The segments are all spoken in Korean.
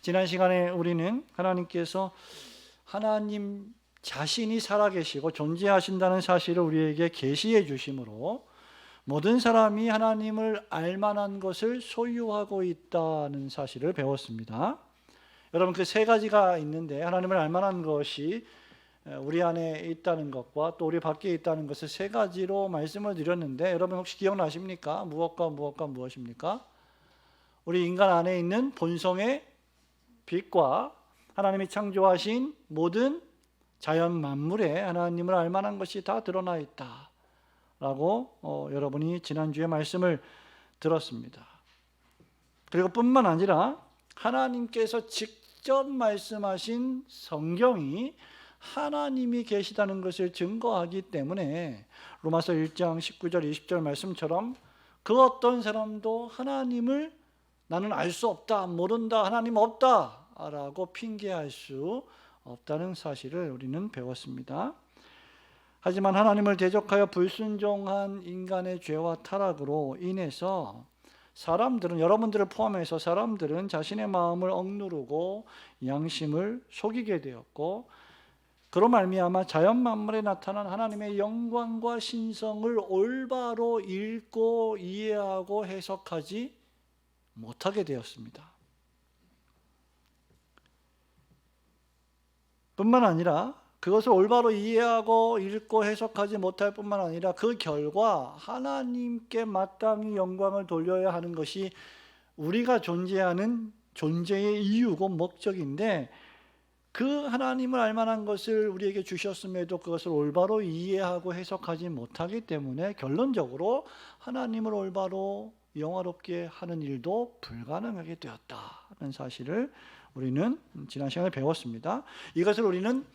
지난 시간에 우리는 하나님께서 하나님 자신이 살아계시고 존재하신다는 사실을 우리에게 계시해 주심으로 모든 사람이 하나님을 알만한 것을 소유하고 있다는 사실을 배웠습니다. 여러분, 그 세 가지가 있는데 하나님을 알만한 것이 우리 안에 있다는 것과 또 우리 밖에 있다는 것을 세 가지로 말씀을 드렸는데, 여러분 혹시 기억나십니까? 무엇과 무엇입니까? 우리 인간 안에 있는 본성의 빛과 하나님이 창조하신 모든 자연 만물에 하나님을 알만한 것이 다 드러나 있다라고 여러분이 지난주에 말씀을 들었습니다. 그리고 뿐만 아니라 하나님께서 직접 말씀하신 성경이 하나님이 계시다는 것을 증거하기 때문에 로마서 1장 19절 20절 말씀처럼 그 어떤 사람도 하나님을 나는 알 수 없다, 모른다, 하나님 없다 라고 핑계할 수 없다는 사실을 우리는 배웠습니다. 하지만 하나님을 대적하여 불순종한 인간의 죄와 타락으로 인해서 사람들은, 여러분들을 포함해서 사람들은 자신의 마음을 억누르고 양심을 속이게 되었고, 그로 말미암아 자연 만물에 나타난 하나님의 영광과 신성을 올바로 읽고 이해하고 해석하지 못하게 되었습니다. 뿐만 아니라 그것을 올바로 이해하고 읽고 해석하지 못할 뿐만 아니라 그 결과 하나님께 마땅히 영광을 돌려야 하는 것이 우리가 존재하는 존재의 이유고 목적인데, 그 하나님을 알만한 것을 우리에게 주셨음에도 그것을 올바로 이해하고 해석하지 못하기 때문에 결론적으로 하나님을 올바로 영화롭게 하는 일도 불가능하게 되었다는 사실을 우리는 지난 시간에 배웠습니다. 이것을 우리는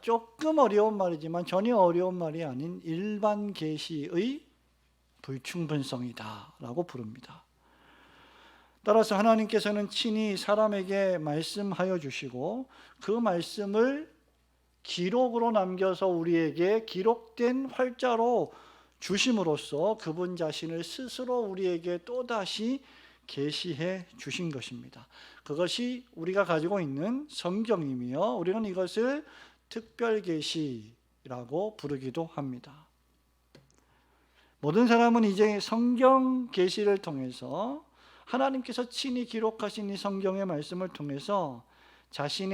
조금 어려운 말이지만 전혀 어려운 말이 아닌 일반 계시의 불충분성이다라고 부릅니다. 따라서 하나님께서는 친히 사람에게 말씀하여 주시고 그 말씀을 기록으로 남겨서 우리에게 기록된 활자로 주심으로써 그분 자신을 스스로 우리에게 또다시 계시해 주신 것입니다. 그것이 우리가 가지고 있는 성경이며 우리는 이것을 특별 계시라고 부르기도 합니다. 모든 사람은 이제 성경 계시를 통해서 하나님께서 친히 기록하신 이 성경의 말씀을 통해서 자신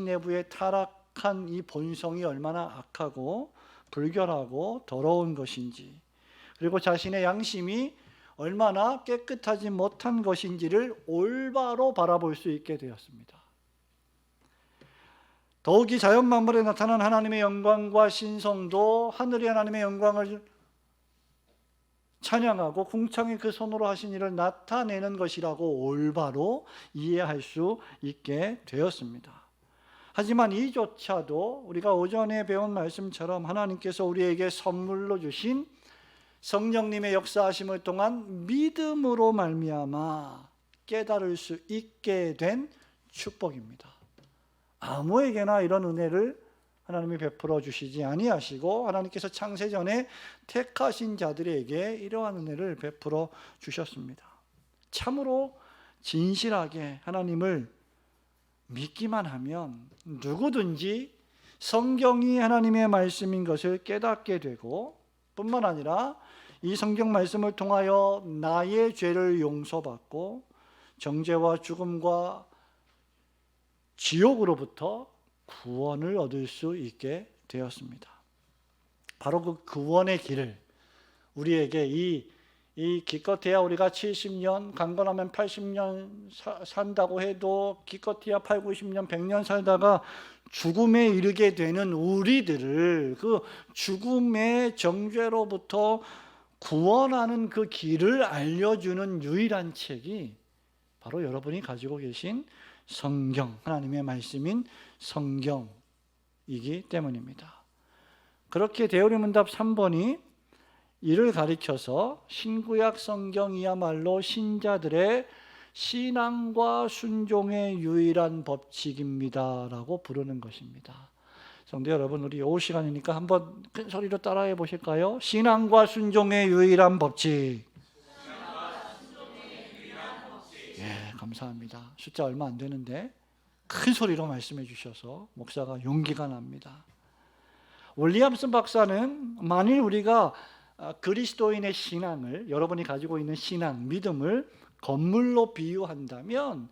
내부에 타락한 이 본성이 얼마나 악하고 불결하고 더러운 것인지, 그리고 자신의 양심이 얼마나 깨끗하지 못한 것인지를 올바로 바라볼 수 있게 되었습니다. 더욱이 자연 만물에 나타난 하나님의 영광과 신성도 하늘의 하나님의 영광을 찬양하고 궁창의 그 손으로 하신 일을 나타내는 것이라고 올바로 이해할 수 있게 되었습니다. 하지만 이조차도 우리가 오전에 배운 말씀처럼 하나님께서 우리에게 선물로 주신 성령님의 역사하심을 통한 믿음으로 말미암아 깨달을 수 있게 된 축복입니다. 아무에게나 이런 은혜를 하나님이 베풀어 주시지 아니하시고 하나님께서 창세전에 택하신 자들에게 이러한 은혜를 베풀어 주셨습니다. 참으로 진실하게 하나님을 믿기만 하면 누구든지 성경이 하나님의 말씀인 것을 깨닫게 되고, 뿐만 아니라 이 성경 말씀을 통하여 나의 죄를 용서받고 정죄와 죽음과 지옥으로부터 구원을 얻을 수 있게 되었습니다. 바로 그 구원의 길을 우리에게 이 기껏해야 우리가 70년, 강건하면 80년 산다고 해도 기껏해야 8, 90년, 100년 살다가 죽음에 이르게 되는 우리들을 그 죽음의 정죄로부터 구원하는 그 길을 알려주는 유일한 책이 바로 여러분이 가지고 계신 성경, 하나님의 말씀인 성경이기 때문입니다. 그렇게 대우리문답 3번이 이를 가리켜서 신구약 성경이야말로 신자들의 신앙과 순종의 유일한 법칙입니다 라고 부르는 것입니다. 성도 여러분, 우리 이 시간이니까 한번 큰 소리로 따라해 보실까요? 신앙과 순종의 유일한 법칙. 예. 감사합니다. 숫자 얼마 안 되는데 큰 소리로 말씀해 주셔서 목사가 용기가 납니다. 윌리엄슨 박사는 만일 우리가 그리스도인의 신앙을, 여러분이 가지고 있는 신앙, 믿음을 건물로 비유한다면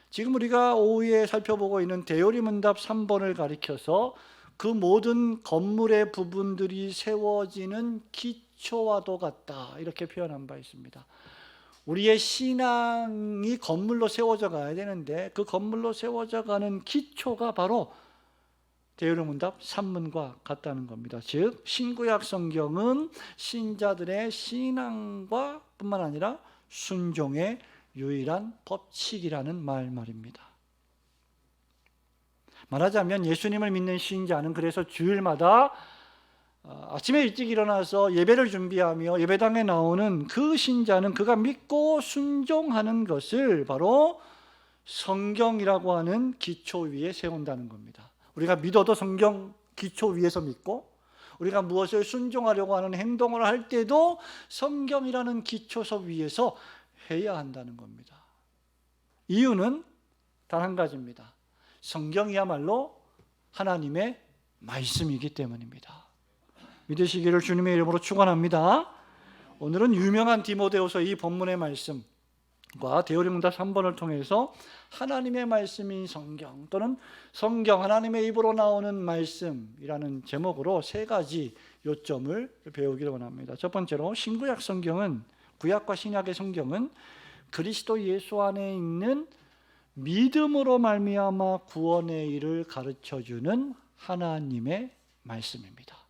지금 우리가 오후에 살펴보고 있는 대요리문답 3번을 가리켜서 그 모든 건물의 부분들이 세워지는 기초와도 같다, 이렇게 표현한 바 있습니다. 우리의 신앙이 건물로 세워져 가야 되는데 그 건물로 세워져 가는 기초가 바로 대요리문답 3문과 같다는 겁니다. 즉 신구약 성경은 신자들의 신앙과 뿐만 아니라 순종의 유일한 법칙이라는 말입니다. 말하자면 예수님을 믿는 신자는 그래서 주일마다 아침에 일찍 일어나서 예배를 준비하며 예배당에 나오는 그 신자는 그가 믿고 순종하는 것을 바로 성경이라고 하는 기초 위에 세운다는 겁니다. 우리가 믿어도 성경 기초 위에서 믿고, 우리가 무엇을 순종하려고 하는 행동을 할 때도 성경이라는 기초서 위에서 해야 한다는 겁니다. 이유는 단 한 가지입니다. 성경이야말로 하나님의 말씀이기 때문입니다. 믿으시기를 주님의 이름으로 축원합니다. 오늘은 유명한 디모데후서 이 본문의 말씀과 대요리문답 3번을 통해서 하나님의 말씀인 성경 또는 성경, 하나님의 입으로 나오는 말씀이라는 제목으로 세 가지 요점을 배우기를 원합니다. 첫 번째로 신구약 성경은, 구약과 신약의 성경은 그리스도 예수 안에 있는 믿음으로 말미암아 구원의 일을 가르쳐주는 하나님의 말씀입니다.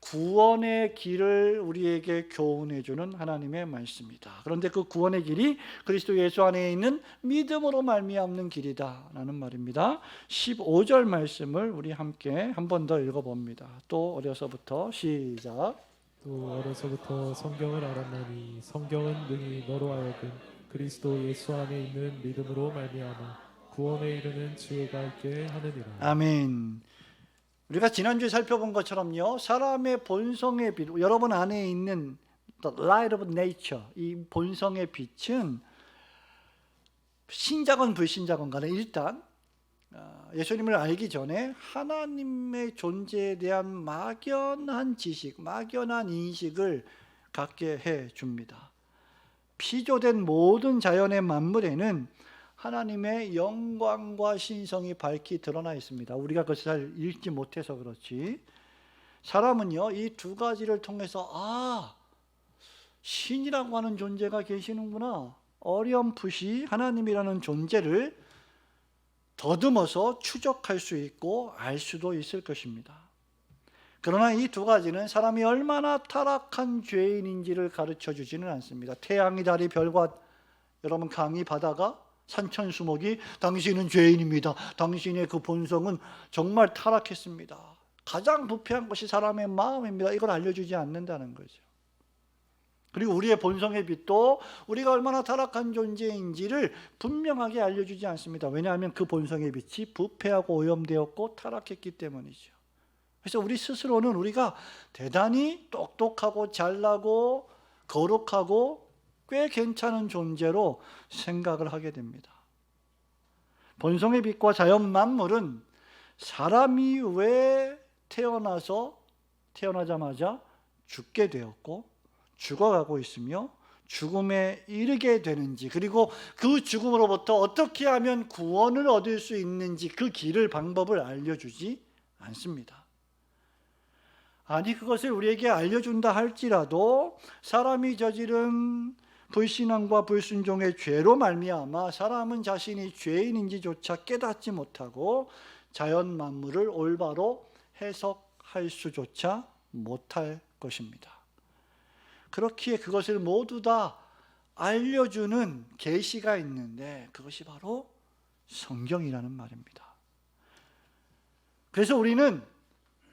구원의 길을 우리에게 교훈해주는 하나님의 말씀이다. 그런데 그 구원의 길이 그리스도 예수 안에 있는 믿음으로 말미암는 길이다라는 말입니다. 15절 말씀을 우리 함께 한 번 더 읽어봅니다. 또 어려서부터 시작. 또 어려서부터 성경을 알았나니 성경은 능히 너로 하여금 그리스도 예수 안에 있는 믿음으로 말미암아 구원에 이르는 지혜가 있게 하느니라. 아멘. 우리가 지난주에 살펴본 것처럼요, 사람의 본성의 빛, 여러분 안에 있는 the light of nature, 이 본성의 빛은 신자건 불신자건 간에 일단 예수님을 알기 전에 하나님의 존재에 대한 막연한 지식, 막연한 인식을 갖게 해 줍니다. 피조된 모든 자연의 만물에는 하나님의 영광과 신성이 밝히 드러나 있습니다. 우리가 그것을 잘 읽지 못해서 그렇지, 사람은요 이 두 가지를 통해서 신이라고 하는 존재가 계시는구나, 어렴풋이 하나님이라는 존재를 더듬어서 추적할 수 있고 알 수도 있을 것입니다. 그러나 이 두 가지는 사람이 얼마나 타락한 죄인인지를 가르쳐 주지는 않습니다. 태양이, 달이, 별과 여러분 강이, 바다가, 산천수목이 당신은 죄인입니다, 당신의 그 본성은 정말 타락했습니다, 가장 부패한 것이 사람의 마음입니다, 이걸 알려주지 않는다는 거죠. 그리고 우리의 본성의 빛도 우리가 얼마나 타락한 존재인지를 분명하게 알려주지 않습니다. 왜냐하면 그 본성의 빛이 부패하고 오염되었고 타락했기 때문이죠. 그래서 우리 스스로는 우리가 대단히 똑똑하고 잘나고 거룩하고 꽤 괜찮은 존재로 생각을 하게 됩니다. 본성의 빛과 자연 만물은 사람이 왜 태어나자마자 죽게 되었고 죽어가고 있으며 죽음에 이르게 되는지, 그리고 그 죽음으로부터 어떻게 하면 구원을 얻을 수 있는지 그 길을, 방법을 알려주지 않습니다. 아니, 그것을 우리에게 알려준다 할지라도 사람이 저지른 불신앙과 불순종의 죄로 말미암아 사람은 자신이 죄인인지조차 깨닫지 못하고 자연 만물을 올바로 해석할 수조차 못할 것입니다. 그렇기에 그것을 모두 다 알려주는 계시가 있는데 그것이 바로 성경이라는 말입니다. 그래서 우리는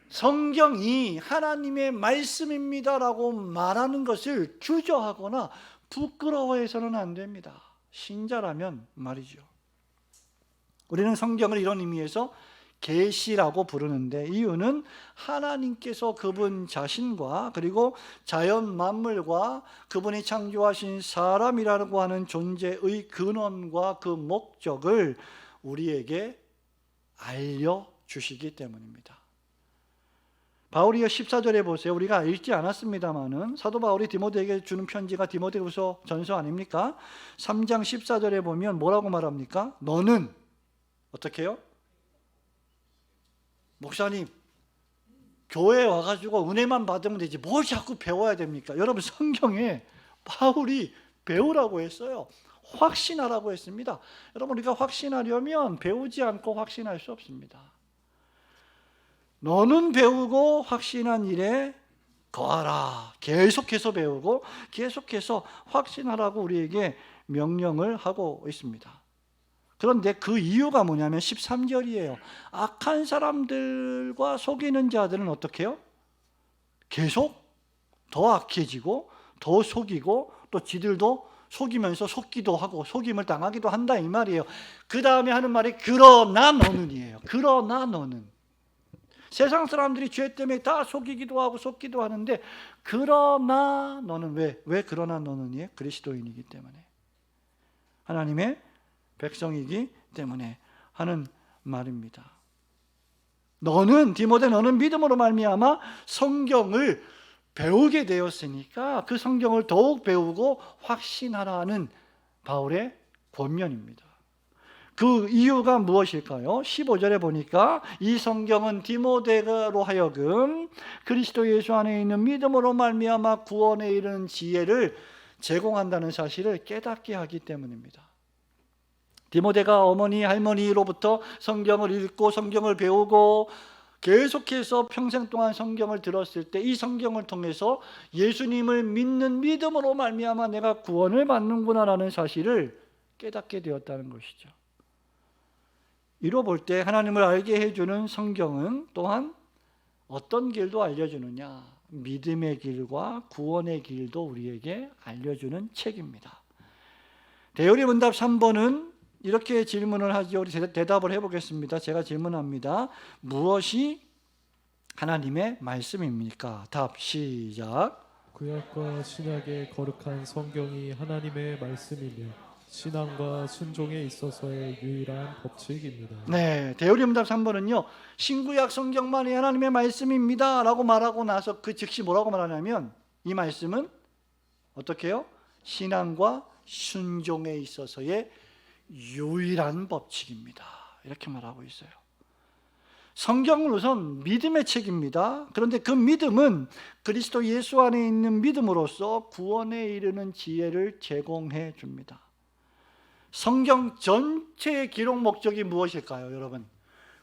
성경이 하나님의 말씀입니다라고 말하는 것을 주저하거나 부끄러워해서는 안 됩니다. 신자라면 말이죠. 우리는 성경을 이런 의미에서 계시라고 부르는데, 이유는 하나님께서 그분 자신과 그리고 자연 만물과 그분이 창조하신 사람이라고 하는 존재의 근원과 그 목적을 우리에게 알려주시기 때문입니다. 바울이요 14절에 보세요. 우리가 읽지 않았습니다마는 사도 바울이 디모데에게 주는 편지가 디모데후서 전서 아닙니까? 3장 14절에 보면 뭐라고 말합니까? 너는 어떻게 해요? 목사님, 교회에 와가지고 은혜만 받으면 되지 뭘 자꾸 배워야 됩니까? 여러분, 성경에 바울이 배우라고 했어요. 확신하라고 했습니다. 여러분, 우리가 확신하려면 배우지 않고 확신할 수 없습니다. 너는 배우고 확신한 일에 거하라. 계속해서 배우고 계속해서 확신하라고 우리에게 명령을 하고 있습니다. 그런데 그 이유가 뭐냐면 13절이에요. 악한 사람들과 속이는 자들은 어떻게 해요? 계속 더 악해지고 더 속이고 또 지들도 속이면서 속기도 하고 속임을 당하기도 한다 이 말이에요. 그 다음에 하는 말이 그러나 너는이에요. 그러나 너는. 세상 사람들이 죄 때문에 다 속이기도 하고 속기도 하는데 그러나 너는 왜 그러나 너는이에요? 그리스도인이기 때문에, 하나님의 백성이기 때문에 하는 말입니다. 너는 디모데 너는 믿음으로 말미암아 성경을 배우게 되었으니까 그 성경을 더욱 배우고 확신하라는 바울의 권면입니다. 그 이유가 무엇일까요? 15절에 보니까 이 성경은 디모데로 하여금 그리스도 예수 안에 있는 믿음으로 말미암아 구원에 이르는 지혜를 제공한다는 사실을 깨닫게 하기 때문입니다. 디모데가 어머니 할머니로부터 성경을 읽고 성경을 배우고 계속해서 평생 동안 성경을 들었을 때 이 성경을 통해서 예수님을 믿는 믿음으로 말미암아 내가 구원을 받는구나라는 사실을 깨닫게 되었다는 것이죠. 이로 볼 때 하나님을 알게 해주는 성경은 또한 어떤 길도 알려주느냐? 믿음의 길과 구원의 길도 우리에게 알려주는 책입니다. 대열의 문답 3번은 이렇게 질문을 하죠. 우리 대답을 해보겠습니다. 제가 질문합니다. 무엇이 하나님의 말씀입니까? 답 시작. 구약과 신약의 거룩한 성경이 하나님의 말씀이며 신앙과 순종에 있어서의 유일한 법칙입니다. 네, 대열의 문답 3번은요. 신구약 성경만이 하나님의 말씀입니다 라고 말하고 나서 그 즉시 뭐라고 말하냐면 이 말씀은 어떻게 해요? 신앙과 순종에 있어서의 유일한 법칙입니다. 이렇게 말하고 있어요. 성경은 우선 믿음의 책입니다. 그런데 그 믿음은 그리스도 예수 안에 있는 믿음으로써 구원에 이르는 지혜를 제공해 줍니다. 성경 전체의 기록 목적이 무엇일까요, 여러분?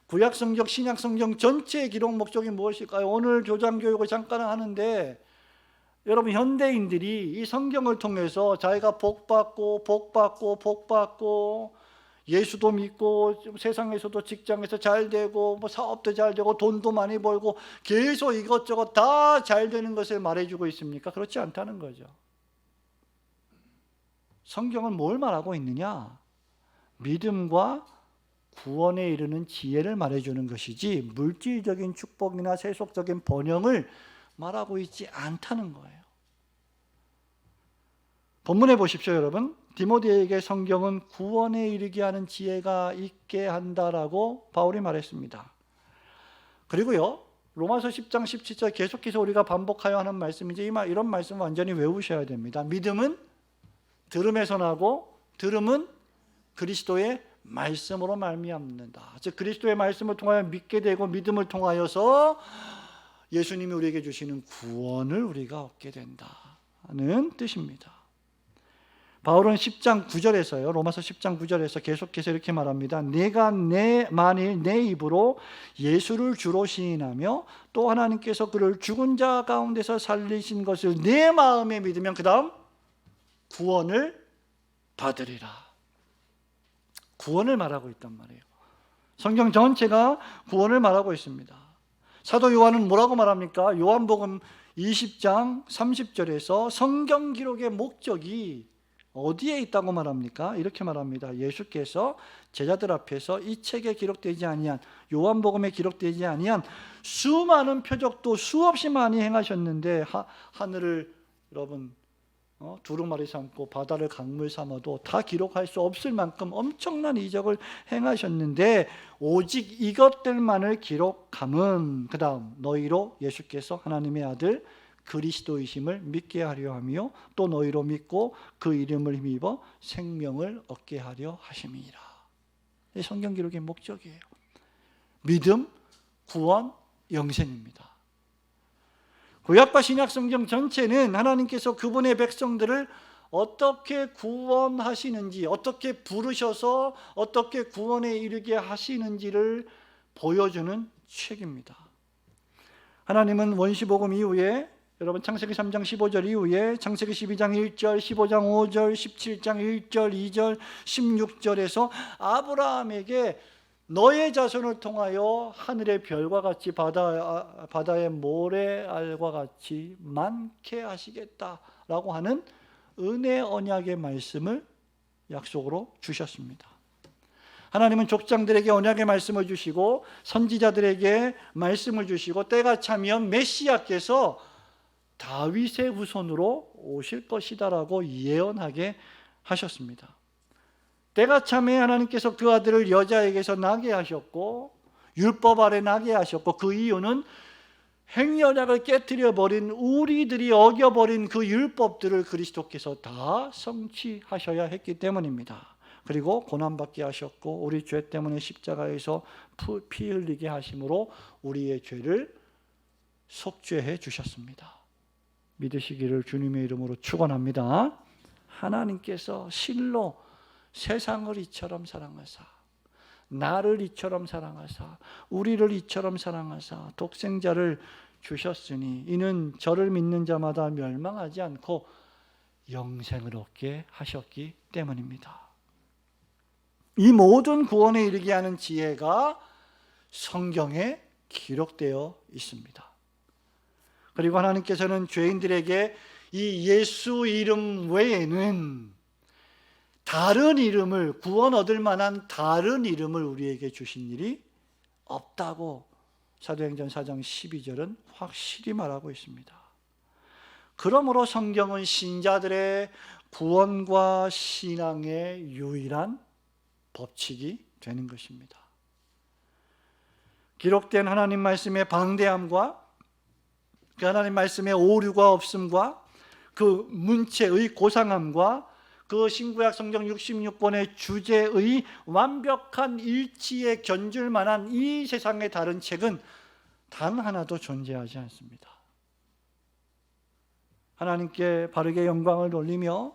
구약 성경, 신약 성경 전체의 기록 목적이 무엇일까요? 오늘 교장 교육을 잠깐 하는데 여러분, 현대인들이 이 성경을 통해서 자기가 복받고 예수도 믿고 세상에서도 직장에서 잘 되고 뭐 사업도 잘 되고 돈도 많이 벌고 계속 이것저것 다 잘 되는 것을 말해주고 있습니까? 그렇지 않다는 거죠. 성경은 뭘 말하고 있느냐? 믿음과 구원에 이르는 지혜를 말해주는 것이지 물질적인 축복이나 세속적인 번영을 말하고 있지 않다는 거예요. 본문에 보십시오, 여러분. 디모데에게 성경은 구원에 이르게 하는 지혜가 있게 한다라고 바울이 말했습니다. 그리고요, 로마서 10장 17절 계속해서 우리가 반복하여 하는 말씀이지 이런 말씀 완전히 외우셔야 됩니다. 믿음은 들음에서 나고 들음은 그리스도의 말씀으로 말미암는다. 즉 그리스도의 말씀을 통하여 믿게 되고 믿음을 통하여서 예수님이 우리에게 주시는 구원을 우리가 얻게 된다는 뜻입니다. 바울은 10장 9절에서요, 로마서 10장 9절에서 계속해서 이렇게 말합니다. 내가 만일 내 입으로 예수를 주로 시인하며 또 하나님께서 그를 죽은 자 가운데서 살리신 것을 내 마음에 믿으면 그 다음 구원을 받으리라. 구원을 말하고 있단 말이에요. 성경 전체가 구원을 말하고 있습니다. 사도 요한은 뭐라고 말합니까? 요한복음 20장 30절에서 성경 기록의 목적이 어디에 있다고 말합니까? 이렇게 말합니다. 예수께서 제자들 앞에서 이 책에 기록되지 아니한, 요한복음에 기록되지 아니한 수많은 표적도 수없이 많이 행하셨는데 하늘을 여러분 두루마리 삼고 바다를 강물 삼아도 다 기록할 수 없을 만큼 엄청난 이적을 행하셨는데 오직 이것들만을 기록함은 그 다음 너희로 예수께서 하나님의 아들 그리스도이심을 믿게 하려 하며 또 너희로 믿고 그 이름을 힘입어 생명을 얻게 하려 하심이니라. 이 성경 기록의 목적이에요. 믿음, 구원, 영생입니다. 구약과 신약 성경 전체는 하나님께서 그분의 백성들을 어떻게 구원하시는지, 어떻게 부르셔서 어떻게 구원에 이르게 하시는지를 보여주는 책입니다. 하나님은 원시복음 이후에 여러분 창세기 3장 15절 이후에 창세기 12장 1절, 15장 5절, 17장 1절, 2절, 16절에서 아브라함에게 너의 자손을 통하여 하늘의 별과 같이 바다의 모래알과 같이 많게 하시겠다라고 하는 은혜 언약의 말씀을 약속으로 주셨습니다. 하나님은 족장들에게 언약의 말씀을 주시고 선지자들에게 말씀을 주시고 때가 차면 메시아께서 다윗의 후손으로 오실 것이다라고 예언하게 하셨습니다. 때가 참에 하나님께서 그 아들을 여자에게서 나게 하셨고 율법 아래 나게 하셨고 그 이유는 행렬약을 깨뜨려 버린 우리들이 어겨버린 그 율법들을 그리스도께서 다 성취하셔야 했기 때문입니다. 그리고 고난받게 하셨고 우리 죄 때문에 십자가에서 피 흘리게 하심으로 우리의 죄를 속죄해 주셨습니다. 믿으시기를 주님의 이름으로 축원합니다. 하나님께서 실로 세상을 이처럼 사랑하사 나를 이처럼 사랑하사 우리를 이처럼 사랑하사 독생자를 주셨으니 이는 저를 믿는 자마다 멸망하지 않고 영생을 얻게 하셨기 때문입니다. 이 모든 구원에 이르게 하는 지혜가 성경에 기록되어 있습니다. 그리고 하나님께서는 죄인들에게 이 예수 이름 외에는 다른 이름을, 구원 얻을 만한 다른 이름을 우리에게 주신 일이 없다고 사도행전 4장 12절은 확실히 말하고 있습니다. 그러므로 성경은 신자들의 구원과 신앙의 유일한 법칙이 되는 것입니다. 기록된 하나님 말씀의 방대함과 그 하나님 말씀의 오류가 없음과 그 문체의 고상함과 그 신구약 성경 66권의 주제의 완벽한 일치에 견줄 만한 이 세상의 다른 책은 단 하나도 존재하지 않습니다. 하나님께 바르게 영광을 돌리며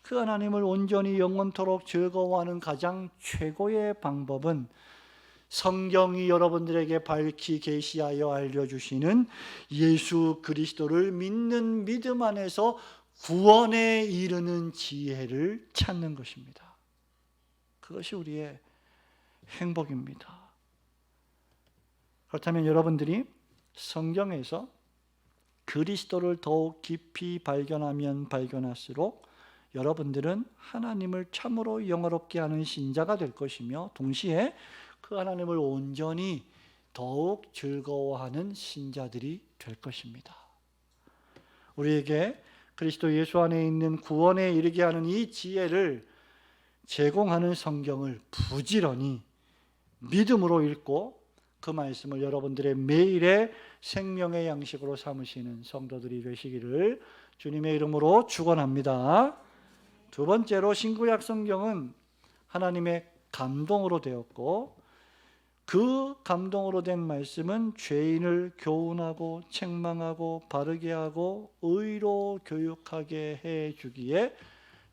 그 하나님을 온전히 영원토록 즐거워하는 가장 최고의 방법은 성경이 여러분들에게 밝히 계시하여 알려주시는 예수 그리스도를 믿는 믿음 안에서 구원에 이르는 지혜를 찾는 것입니다. 그것이 우리의 행복입니다. 그렇다면 여러분들이 성경에서 그리스도를 더욱 깊이 발견하면 발견할수록 여러분들은 하나님을 참으로 영화롭게 하는 신자가 될 것이며 동시에 그 하나님을 온전히 더욱 즐거워하는 신자들이 될 것입니다. 우리에게 그리스도 예수 안에 있는 구원에 이르게 하는 이 지혜를 제공하는 성경을 부지런히 믿음으로 읽고 그 말씀을 여러분들의 매일의 생명의 양식으로 삼으시는 성도들이 되시기를 주님의 이름으로 축원합니다. 두 번째로 신구약 성경은 하나님의 감동으로 되었고 그 감동으로 된 말씀은 죄인을 교훈하고 책망하고 바르게 하고 의로 교육하게 해주기에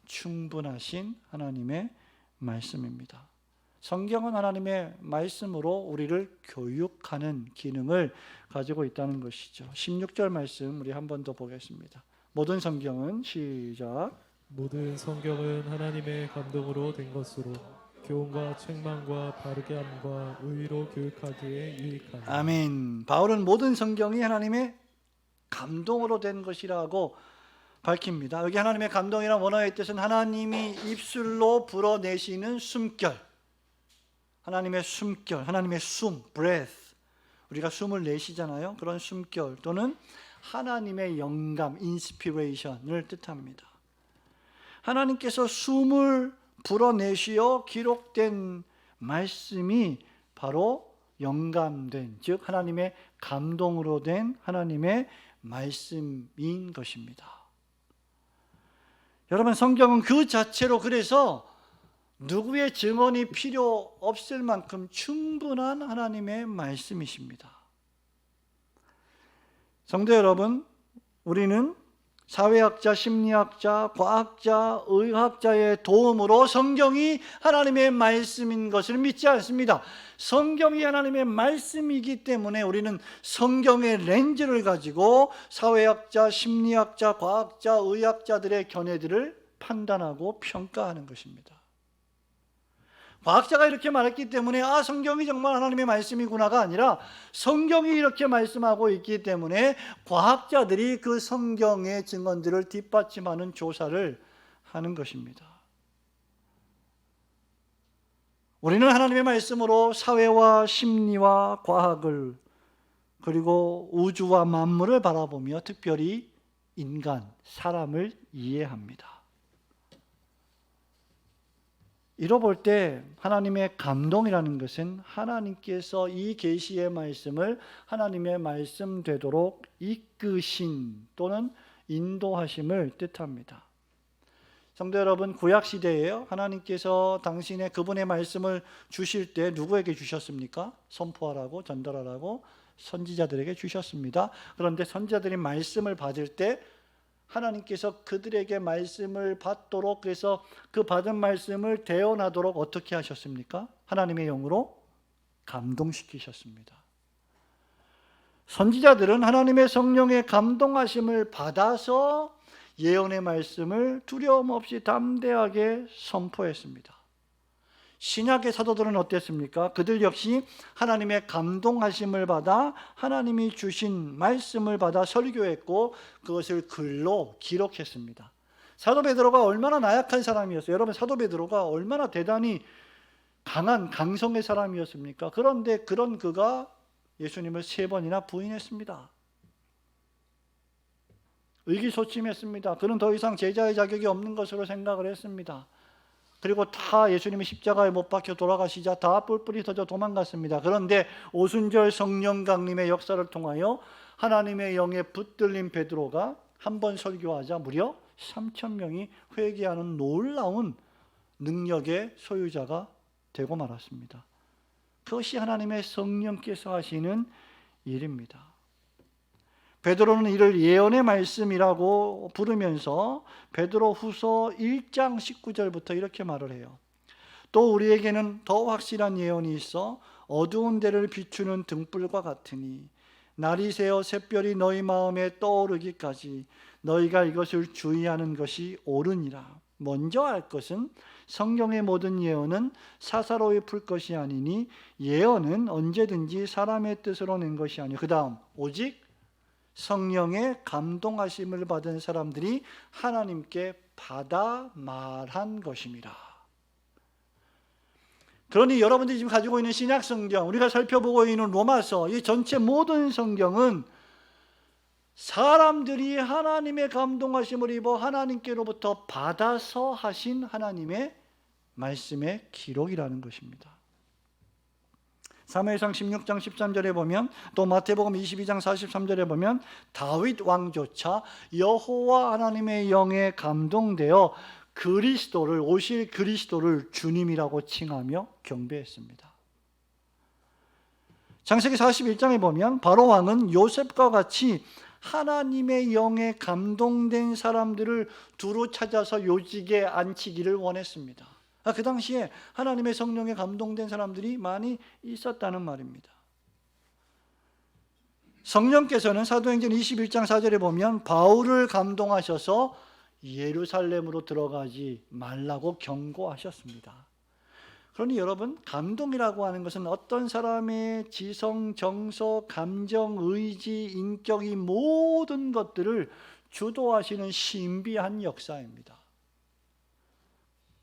충분하신 하나님의 말씀입니다. 성경은 하나님의 말씀으로 우리를 교육하는 기능을 가지고 있다는 것이죠. 16절 말씀 우리 한 번 더 보겠습니다. 모든 성경은 시작. 모든 성경은 하나님의 감동으로 된 것으로 교훈과 책망과 바르게 함과 의로 교육하기에 유익하니. 아멘. 바울은 모든 성경이 하나님의 감동으로 된 것이라고 밝힙니다. 여기 하나님의 감동이란 원어의 뜻은 하나님이 입술로 불어내시는 숨결, 하나님의 숨결, 하나님의 숨, breath. 우리가 숨을 내쉬잖아요. 그런 숨결 또는 하나님의 영감, inspiration을 뜻합니다. 하나님께서 숨을 불어내시어 기록된 말씀이 바로 영감된, 즉 하나님의 감동으로 된 하나님의 말씀인 것입니다. 여러분, 성경은 그 자체로 그래서 누구의 증언이 필요 없을 만큼 충분한 하나님의 말씀이십니다. 성도 여러분, 우리는 사회학자, 심리학자, 과학자, 의학자의 도움으로 성경이 하나님의 말씀인 것을 믿지 않습니다. 성경이 하나님의 말씀이기 때문에 우리는 성경의 렌즈를 가지고 사회학자, 심리학자, 과학자, 의학자들의 견해들을 판단하고 평가하는 것입니다. 과학자가 이렇게 말했기 때문에 성경이 정말 하나님의 말씀이구나가 아니라 성경이 이렇게 말씀하고 있기 때문에 과학자들이 그 성경의 증언들을 뒷받침하는 조사를 하는 것입니다. 우리는 하나님의 말씀으로 사회와 심리와 과학을 그리고 우주와 만물을 바라보며 특별히 인간, 사람을 이해합니다. 이뤄볼 때 하나님의 감동이라는 것은 하나님께서 이 계시의 말씀을 하나님의 말씀 되도록 이끄신 또는 인도하심을 뜻합니다. 성도 여러분, 구약 시대에요, 하나님께서 당신의 그분의 말씀을 주실 때 누구에게 주셨습니까? 선포하라고, 전달하라고 선지자들에게 주셨습니다. 그런데 선지자들이 말씀을 받을 때 하나님께서 그들에게 말씀을 받도록, 그래서 그 받은 말씀을 대언하도록 어떻게 하셨습니까? 하나님의 영으로 감동시키셨습니다. 선지자들은 하나님의 성령의 감동하심을 받아서 예언의 말씀을 두려움 없이 담대하게 선포했습니다. 신약의 사도들은 어땠습니까? 그들 역시 하나님의 감동하심을 받아 하나님이 주신 말씀을 받아 설교했고 그것을 글로 기록했습니다. 사도 베드로가 얼마나 나약한 사람이었어요. 여러분, 사도 베드로가 얼마나 대단히 강한 강성의 사람이었습니까? 그런데 그런 그가 예수님을 3번이나 부인했습니다. 의기소침했습니다. 그는 더 이상 제자의 자격이 없는 것으로 생각을 했습니다. 그리고 다 예수님이 십자가에 못 박혀 돌아가시자 다 뿔뿔이 터져 도망갔습니다. 그런데 오순절 성령 강림의 역사를 통하여 하나님의 영에 붙들린 베드로가 한 번 설교하자 무려 3,000명이 회개하는 놀라운 능력의 소유자가 되고 말았습니다. 그것이 하나님의 성령께서 하시는 일입니다. 베드로는 이를 예언의 말씀이라고 부르면서 베드로 후서 1장 19절부터 이렇게 말을 해요. 또 우리에게는 더 확실한 예언이 있어 어두운 데를 비추는 등불과 같으니 날이 새어 샛별이 너희 마음에 떠오르기까지 너희가 이것을 주의하는 것이 옳으니라. 먼저 알 것은 성경의 모든 예언은 사사로이 풀 것이 아니니 예언은 언제든지 사람의 뜻으로 낸 것이 아니요. 그 다음 오직 성령의 감동하심을 받은 사람들이 하나님께 받아 말한 것입니다. 그러니 여러분들이 지금 가지고 있는 신약 성경, 우리가 살펴보고 있는 로마서, 이 전체 모든 성경은 사람들이 하나님의 감동하심을 입어 하나님께로부터 받아서 하신 하나님의 말씀의 기록이라는 것입니다. 사무엘상 16장 13절에 보면, 또 마태복음 22장 43절에 보면 다윗 왕조차 여호와 하나님의 영에 감동되어 그리스도를, 오실 그리스도를 주님이라고 칭하며 경배했습니다. 창세기 41장에 보면 바로 왕은 요셉과 같이 하나님의 영에 감동된 사람들을 두루 찾아서 요직에 앉히기를 원했습니다. 그 당시에 하나님의 성령에 감동된 사람들이 많이 있었다는 말입니다. 성령께서는 사도행전 21장 4절에 보면 바울을 감동하셔서 예루살렘으로 들어가지 말라고 경고하셨습니다. 그러니 여러분, 감동이라고 하는 것은 어떤 사람의 지성, 정서, 감정, 의지, 인격, 이 모든 것들을 주도하시는 신비한 역사입니다.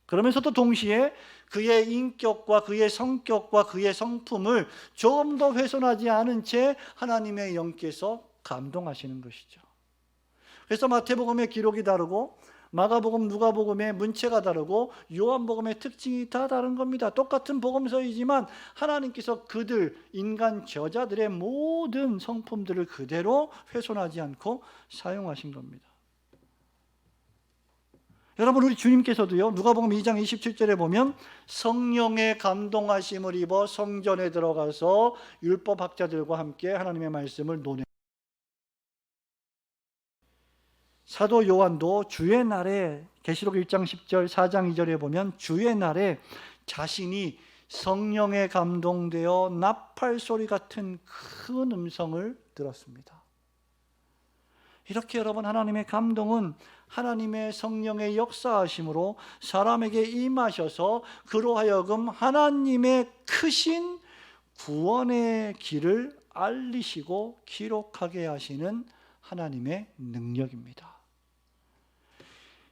그러면서도 동시에 그의 인격과 그의 성격과 그의 성품을 조금 더 훼손하지 않은 채 하나님의 영께서 감동하시는 것이죠. 그래서 마태복음의 기록이 다르고 마가복음, 누가복음의 문체가 다르고 요한복음의 특징이 다 다른 겁니다. 똑같은 복음서이지만 하나님께서 그들 인간 저자들의 모든 성품들을 그대로 훼손하지 않고 사용하신 겁니다. 여러분, 우리 주님께서도요, 누가복음 2장 27절에 보면 성령의 감동하심을 입어 성전에 들어가서 율법학자들과 함께 하나님의 말씀을 논해. 사도 요한도 주의 날에, 계시록 1장 10절, 4장 2절에 보면 주의 날에 자신이 성령에 감동되어 나팔 소리 같은 큰 음성을 들었습니다. 이렇게 여러분, 하나님의 감동은 하나님의 성령의 역사하심으로 사람에게 임하셔서 그로 하여금 하나님의 크신 구원의 길을 알리시고 기록하게 하시는 하나님의 능력입니다.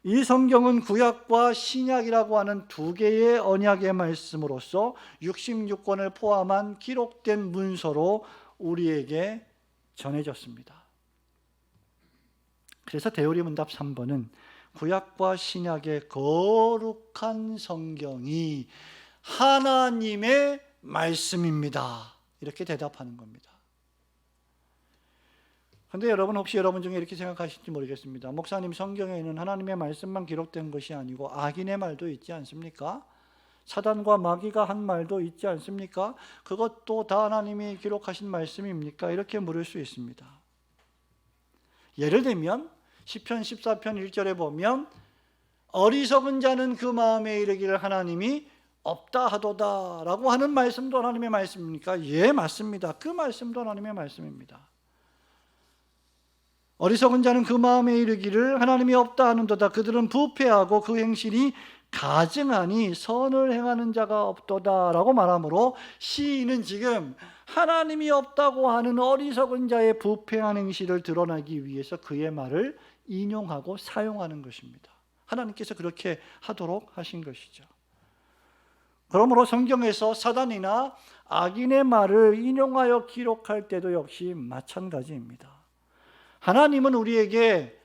이 성경은 구약과 신약이라고 하는 두 개의 언약의 말씀으로서 66권을 포함한 기록된 문서로 우리에게 전해졌습니다. 그래서 대우리 문답 3번은 구약과 신약의 거룩한 성경이 하나님의 말씀입니다. 이렇게 대답하는 겁니다. 그런데 여러분, 혹시 여러분 중에 이렇게 생각하실지 모르겠습니다. 목사님, 성경에는 하나님의 말씀만 기록된 것이 아니고 악인의 말도 있지 않습니까? 사단과 마귀가 한 말도 있지 않습니까? 그것도 다 하나님이 기록하신 말씀입니까? 이렇게 물을 수 있습니다. 예를 들면 시편 14편 1절에 보면 어리석은 자는 그 마음에 이르기를 하나님이 없다 하도다 라고 하는 말씀도 하나님의 말씀입니까? 예, 맞습니다. 그 말씀도 하나님의 말씀입니다. 어리석은 자는 그 마음에 이르기를 하나님이 없다 하는도다. 그들은 부패하고 그 행실이 가증하니 선을 행하는 자가 없도다 라고 말하므로 시인은 지금 하나님이 없다고 하는 어리석은 자의 부패한 행실을 드러나기 위해서 그의 말을 인용하고 사용하는 것입니다. 하나님께서 그렇게 하도록 하신 것이죠. 그러므로 성경에서 사단이나 악인의 말을 인용하여 기록할 때도 역시 마찬가지입니다. 하나님은 우리에게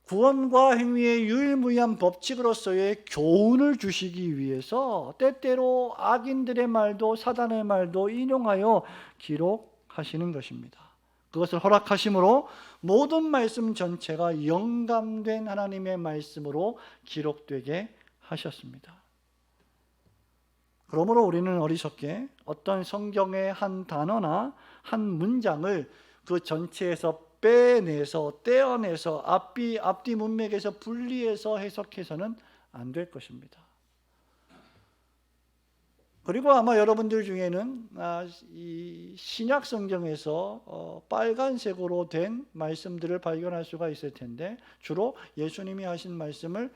구원과 행위의 유일무이한 법칙으로서의 교훈을 주시기 위해서 때때로 악인들의 말도 사단의 말도 인용하여 기록하시는 것입니다. 그것을 허락하심으로 모든 말씀 전체가 영감된 하나님의 말씀으로 기록되게 하셨습니다. 그러므로 우리는 어리석게 어떤 성경의 한 단어나 한 문장을 그 전체에서 빼내서 떼어내서 앞뒤 문맥에서 분리해서 해석해서는 안 될 것입니다. 그리고 아마 여러분들 중에는 이 신약 성경에서 빨간색으로 된 말씀들을 발견할 수가 있을 텐데 주로 예수님이 하신 말씀을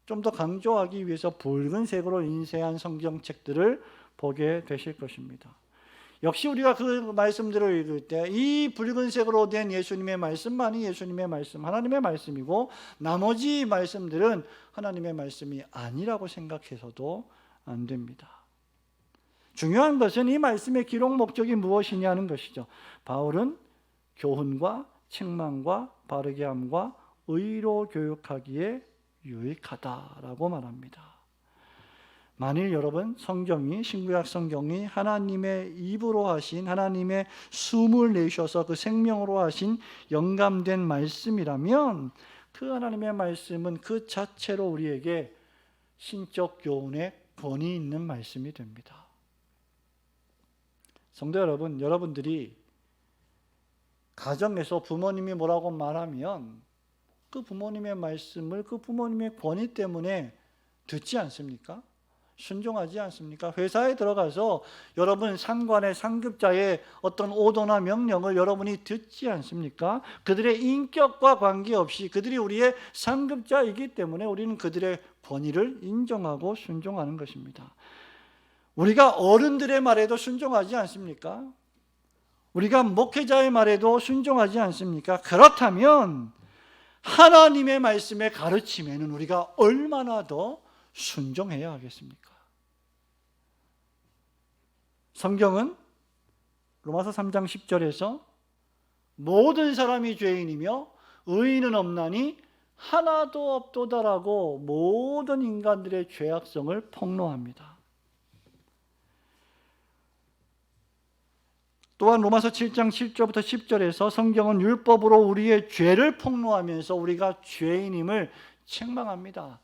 좀 더 강조하기 위해서 붉은색으로 인쇄한 성경책들을 보게 되실 것입니다. 역시 우리가 그 말씀들을 읽을 때 이 붉은색으로 된 예수님의 말씀만이 예수님의 말씀, 하나님의 말씀이고 나머지 말씀들은 하나님의 말씀이 아니라고 생각해서도 안 됩니다. 중요한 것은 이 말씀의 기록 목적이 무엇이냐는 것이죠. 바울은 교훈과 책망과 바르게 함과 의로 교육하기에 유익하다라고 말합니다. 만일 여러분 성경이, 신구약 성경이 하나님의 입으로 하신, 하나님의 숨을 내셔서 그 생명으로 하신 영감된 말씀이라면 그 하나님의 말씀은 그 자체로 우리에게 신적 교훈의 권위 있는 말씀이 됩니다. 성도 여러분, 여러분들이 가정에서 부모님이 뭐라고 말하면 그 부모님의 말씀을 그 부모님의 권위 때문에 듣지 않습니까? 순종하지 않습니까? 회사에 들어가서 여러분 상관의 상급자의 어떤 오도나 명령을 여러분이 듣지 않습니까? 그들의 인격과 관계없이 그들이 우리의 상급자이기 때문에 우리는 그들의 권위를 인정하고 순종하는 것입니다. 우리가 어른들의 말에도 순종하지 않습니까? 우리가 목회자의 말에도 순종하지 않습니까? 그렇다면 하나님의 말씀의 가르침에는 우리가 얼마나 더 순종해야 하겠습니까? 성경은 로마서 3장 10절에서 모든 사람이 죄인이며 의인은 없나니 하나도 없도다라고 모든 인간들의 죄악성을 폭로합니다. 또한 로마서 7장 7절부터 10절에서 성경은 율법으로 우리의 죄를 폭로하면서 우리가 죄인임을 책망합니다.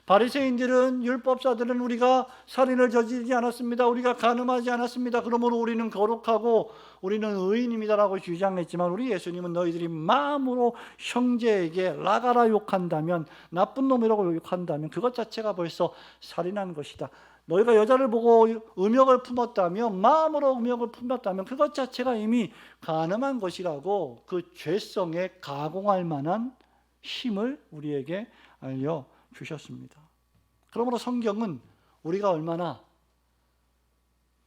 바리새인들은, 율법사들은 우리가 살인을 저지르지 않았습니다, 우리가 간음하지 않았습니다, 그러므로 우리는 거룩하고 우리는 의인입니다라고 주장했지만, 우리 예수님은 너희들이 마음으로 형제에게 라가라 욕한다면, 나쁜 놈이라고 욕한다면 그것 자체가 벌써 살인한 것이다. 너희가 여자를 보고 음욕을 품었다면, 마음으로 음욕을 품었다면 그것 자체가 이미 간음한 것이라고 그 죄성에 가공할 만한 힘을 우리에게 알려주셨습니다. 그러므로 성경은 우리가 얼마나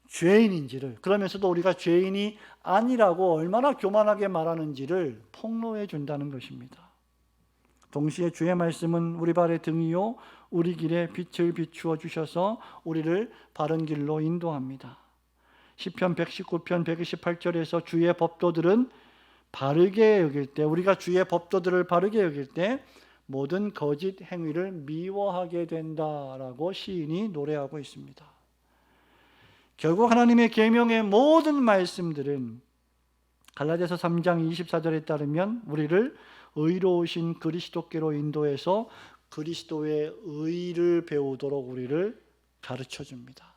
죄인인지를, 그러면서도 우리가 죄인이 아니라고 얼마나 교만하게 말하는지를 폭로해 준다는 것입니다. 동시에 주의 말씀은 우리 발의 등이요 우리 길에 빛을 비추어 주셔서 우리를 바른 길로 인도합니다. 시편 119편 128절에서 주의 법도들은 바르게 여길 때, 우리가 주의 법도들을 바르게 여길 때 모든 거짓 행위를 미워하게 된다라고 시인이 노래하고 있습니다. 결국 하나님의 계명의 모든 말씀들은 갈라디아서 3장 24절에 따르면 우리를 의로우신 그리스도께로 인도해서 그리스도의 의를 배우도록 우리를 가르쳐 줍니다.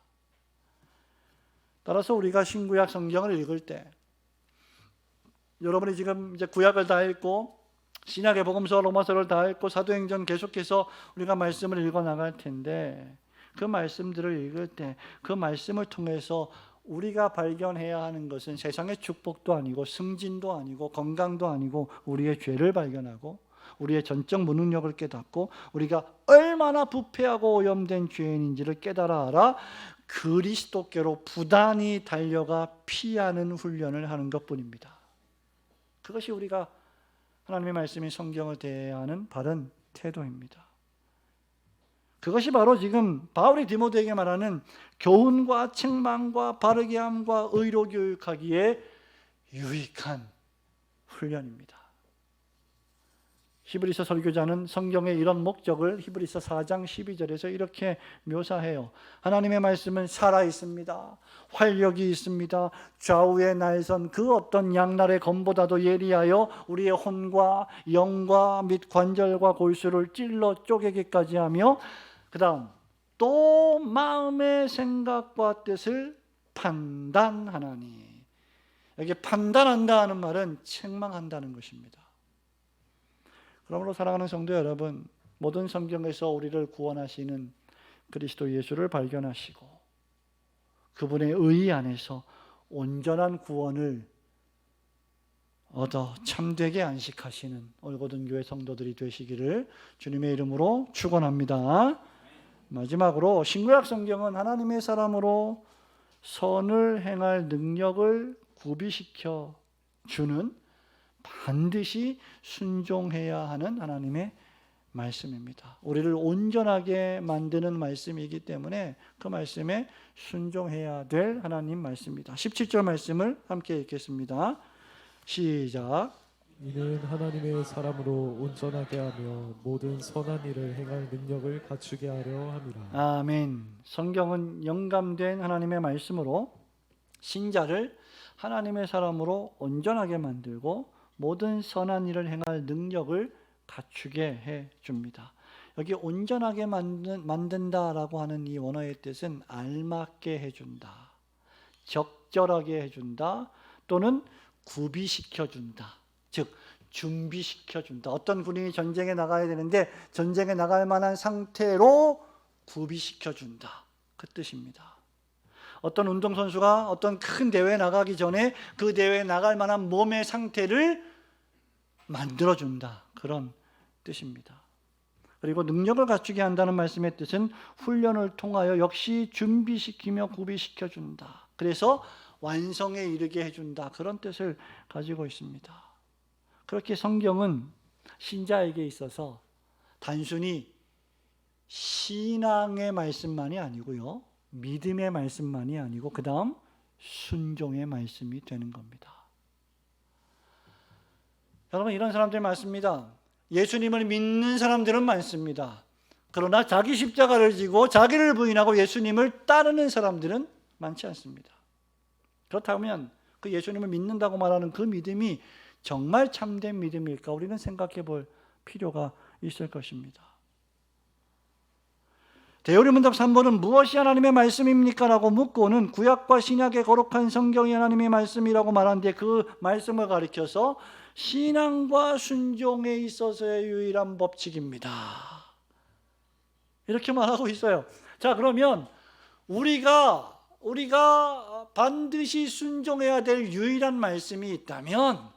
따라서 우리가 신구약 성경을 읽을 때, 여러분이 지금 이제 구약을 다 읽고 신약의 복음서 로마서를 다 읽고 사도행전 계속해서 우리가 말씀을 읽어 나갈 텐데, 그 말씀들을 읽을 때 그 말씀을 통해서 우리가 발견해야 하는 것은 세상의 축복도 아니고 승진도 아니고 건강도 아니고 우리의 죄를 발견하고 우리의 전적 무능력을 깨닫고 우리가 얼마나 부패하고 오염된 죄인인지를 깨달아 알아 그리스도께로 부단히 달려가 피하는 훈련을 하는 것뿐입니다. 그것이 우리가 하나님의 말씀인 성경을 대해야 하는 바른 태도입니다. 그것이 바로 지금 바울이 디모데에게 말하는 교훈과 책망과 바르게 함과 의로 교육하기에 유익한 훈련입니다. 히브리서 설교자는 성경의 이런 목적을 히브리서 4장 12절에서 이렇게 묘사해요. 하나님의 말씀은 살아있습니다. 활력이 있습니다. 좌우의 날선 그 어떤 양날의 검보다도 예리하여 우리의 혼과 영과 및 관절과 골수를 찔러 쪼개기까지 하며, 그 다음 또 마음의 생각과 뜻을 판단하나니. 여기 판단한다 하는 말은 책망한다는 것입니다. 그러므로 사랑하는 성도 여러분, 모든 성경에서 우리를 구원하시는 그리스도 예수를 발견하시고 그분의 의 안에서 온전한 구원을 얻어 참되게 안식하시는 올고든교회 성도들이 되시기를 주님의 이름으로 축원합니다. 마지막으로 신구약 성경은 하나님의 사람으로 선을 행할 능력을 구비시켜 주는, 반드시 순종해야 하는 하나님의 말씀입니다. 우리를 온전하게 만드는 말씀이기 때문에 그 말씀에 순종해야 될 하나님 말씀입니다. 17절 말씀을 함께 읽겠습니다. 시작. 이는 하나님의 사람으로 온전하게 하며 모든 선한 일을 행할 능력을 갖추게 하려 함이라. 아멘. 성경은 영감된 하나님의 말씀으로 신자를 하나님의 사람으로 온전하게 만들고 모든 선한 일을 행할 능력을 갖추게 해 줍니다. 여기 온전하게 만든다라고 하는 이 원어의 뜻은 알맞게 해준다, 적절하게 해준다, 또는 구비시켜준다, 즉 준비시켜준다. 어떤 군인이 전쟁에 나가야 되는데 전쟁에 나갈 만한 상태로 구비시켜준다, 그 뜻입니다. 어떤 운동선수가 어떤 큰 대회에 나가기 전에 그 대회에 나갈 만한 몸의 상태를 만들어준다, 그런 뜻입니다. 그리고 능력을 갖추게 한다는 말씀의 뜻은 훈련을 통하여 역시 준비시키며 구비시켜준다. 그래서 완성에 이르게 해준다, 그런 뜻을 가지고 있습니다. 그렇게 성경은 신자에게 있어서 단순히 신앙의 말씀만이 아니고요, 믿음의 말씀만이 아니고 그 다음 순종의 말씀이 되는 겁니다. 여러분, 이런 사람들이 많습니다. 예수님을 믿는 사람들은 많습니다. 그러나 자기 십자가를 지고 자기를 부인하고 예수님을 따르는 사람들은 많지 않습니다. 그렇다면 그 예수님을 믿는다고 말하는 그 믿음이 정말 참된 믿음일까? 우리는 생각해 볼 필요가 있을 것입니다. 대요리문답 3번은 무엇이 하나님의 말씀입니까? 라고 묻고는 구약과 신약의 거룩한 성경이 하나님의 말씀이라고 말하는데, 그 말씀을 가리켜서 신앙과 순종에 있어서의 유일한 법칙입니다, 이렇게 말하고 있어요. 자, 그러면 우리가 반드시 순종해야 될 유일한 말씀이 있다면